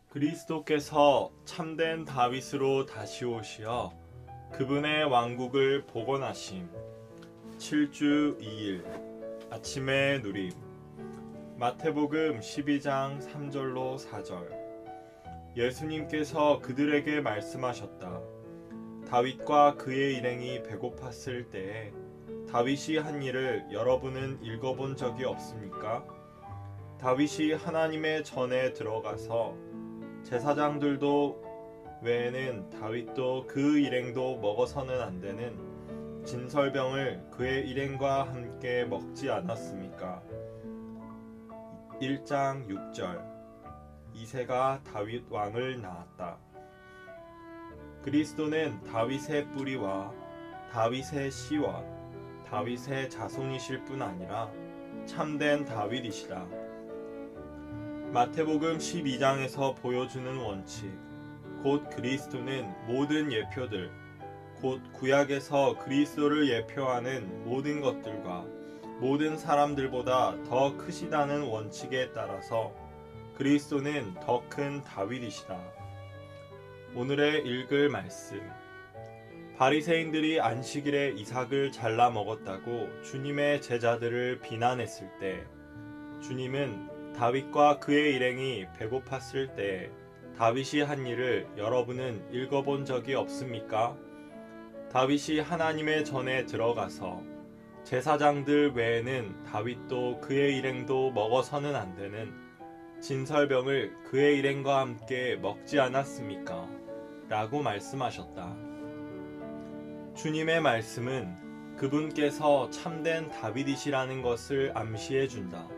그리스도께서 참된 다윗으로 다시 오시어 그분의 왕국을 복원하심. 7주 2일 아침의 누림. 마태복음 12장 3절로 4절. 예수님께서 그들에게 말씀하셨다. 다윗과 그의 일행이 배고팠을 때에 다윗이 한 일을 여러분은 읽어본 적이 없습니까? 다윗이 하나님의 전에 들어가서 제사장들도 외에는 다윗도 그 일행도 먹어서는 안 되는 진설병을 그의 일행과 함께 먹지 않았습니까? 1장 6절. 이새가 다윗 왕을 낳았다. 그리스도는 다윗의 뿌리와 다윗의 씨와 다윗의 자손이실 뿐 아니라 참된 다윗이시다. 마태복음 12장에서 보여주는 원칙, 곧 그리스도는 모든 예표들, 곧 구약에서 그리스도를 예표하는 모든 것들과 모든 사람들보다 더 크시다는 원칙에 따라서 그리스도는 더 큰 다윗이시다. 오늘의 읽을 말씀. 바리새인들이 안식일에 이삭을 잘라 먹었다고 주님의 제자들을 비난했을 때 주님은 다윗과 그의 일행이 배고팠을 때 다윗이 한 일을 여러분은 읽어본 적이 없습니까? 다윗이 하나님의 전에 들어가서 제사장들 외에는 다윗도 그의 일행도 먹어서는 안 되는 진설병을 그의 일행과 함께 먹지 않았습니까? 라고 말씀하셨다. 주님의 말씀은 그분께서 참된 다윗이시라는 것을 암시해 준다.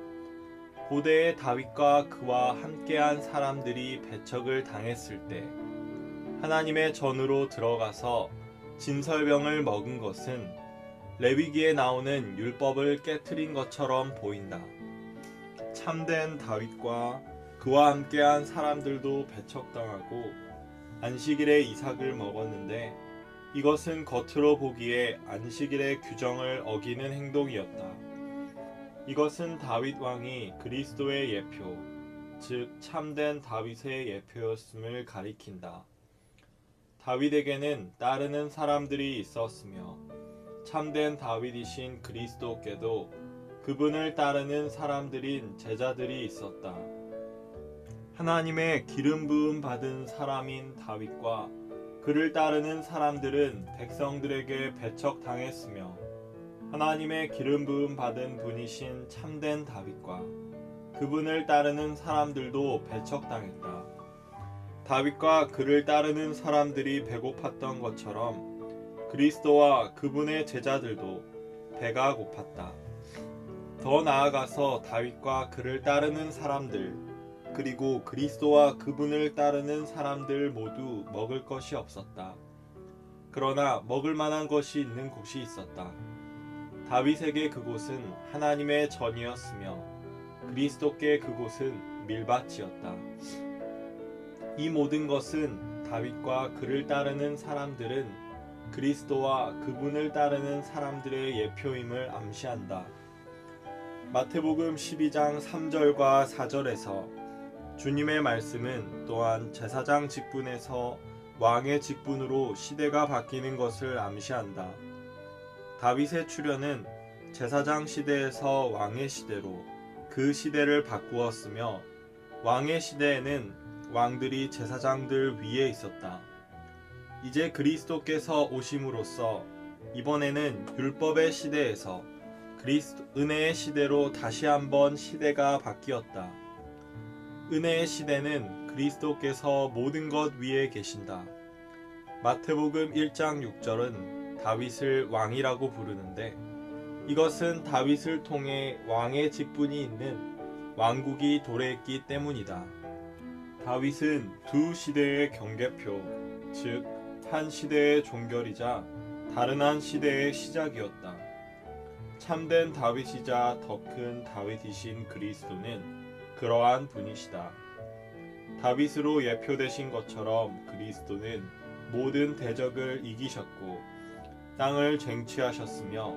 고대의 다윗과 그와 함께한 사람들이 배척을 당했을 때 하나님의 전으로 들어가서 진설병을 먹은 것은 레위기에 나오는 율법을 깨트린 것처럼 보인다. 참된 다윗과 그와 함께한 사람들도 배척당하고 안식일에 이삭을 먹었는데 이것은 겉으로 보기에 안식일의 규정을 어기는 행동이었다. 이것은 다윗 왕이 그리스도의 예표, 즉 참된 다윗의 예표였음을 가리킨다. 다윗에게는 따르는 사람들이 있었으며 참된 다윗이신 그리스도께도 그분을 따르는 사람들인 제자들이 있었다. 하나님의 기름 부음 받은 사람인 다윗과 그를 따르는 사람들은 백성들에게 배척당했으며 하나님의 기름 부음 받은 분이신 참된 다윗과 그분을 따르는 사람들도 배척당했다. 다윗과 그를 따르는 사람들이 배고팠던 것처럼 그리스도와 그분의 제자들도 배가 고팠다. 더 나아가서 다윗과 그를 따르는 사람들, 그리고 그리스도와 그분을 따르는 사람들 모두 먹을 것이 없었다. 그러나 먹을 만한 것이 있는 곳이 있었다. 다윗에게 그곳은 하나님의 전이었으며 그리스도께 그곳은 밀밭이었다. 이 모든 것은 다윗과 그를 따르는 사람들은 그리스도와 그분을 따르는 사람들의 예표임을 암시한다. 마태복음 12장 3절과 4절에서 주님의 말씀은 또한 제사장 직분에서 왕의 직분으로 시대가 바뀌는 것을 암시한다. 다윗의 출현은 제사장 시대에서 왕의 시대로 그 시대를 바꾸었으며 왕의 시대에는 왕들이 제사장들 위에 있었다. 이제 그리스도께서 오심으로써 이번에는 율법의 시대에서 은혜의 시대로 다시 한번 시대가 바뀌었다. 은혜의 시대는 그리스도께서 모든 것 위에 계신다. 마태복음 1장 6절은 다윗을 왕이라고 부르는데 이것은 다윗을 통해 왕의 직분이 있는 왕국이 도래했기 때문이다. 다윗은 두 시대의 경계표, 즉 한 시대의 종결이자 다른 한 시대의 시작이었다. 참된 다윗이자 더 큰 다윗이신 그리스도는 그러한 분이시다. 다윗으로 예표되신 것처럼 그리스도는 모든 대적을 이기셨고 땅을 쟁취하셨으며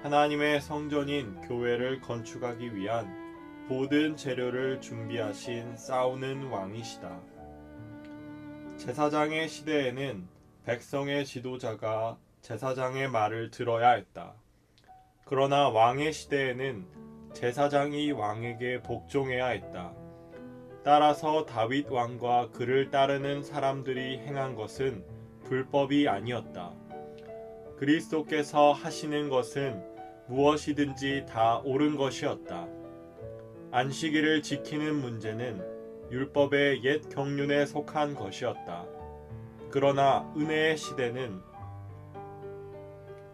하나님의 성전인 교회를 건축하기 위한 모든 재료를 준비하신 싸우는 왕이시다. 제사장의 시대에는 백성의 지도자가 제사장의 말을 들어야 했다. 그러나 왕의 시대에는 제사장이 왕에게 복종해야 했다. 따라서 다윗 왕과 그를 따르는 사람들이 행한 것은 불법이 아니었다. 그리스도께서 하시는 것은 무엇이든지 다 옳은 것이었다. 안식일을 지키는 문제는 율법의 옛 경륜에 속한 것이었다. 그러나 은혜의 시대는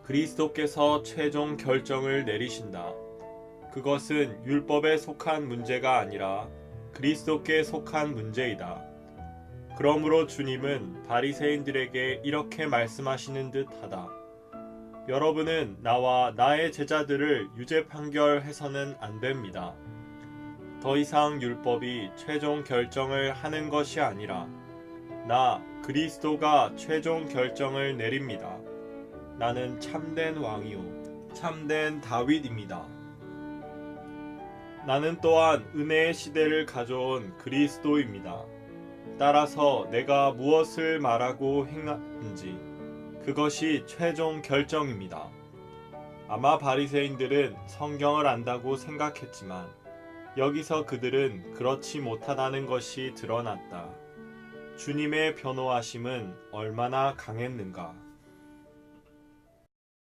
그리스도께서 최종 결정을 내리신다. 그것은 율법에 속한 문제가 아니라 그리스도께 속한 문제이다. 그러므로 주님은 바리새인들에게 이렇게 말씀하시는 듯하다. 여러분은 나와 나의 제자들을 유죄 판결해서는 안 됩니다. 더 이상 율법이 최종 결정을 하는 것이 아니라 나 그리스도가 최종 결정을 내립니다. 나는 참된 왕이요 참된 다윗입니다. 나는 또한 은혜의 시대를 가져온 그리스도입니다. 따라서 내가 무엇을 말하고 행하는지 그것이 최종 결정입니다. 아마 바리새인들은 성경을 안다고 생각했지만 여기서 그들은 그렇지 못하다는 것이 드러났다. 주님의 변호하심은 얼마나 강했는가.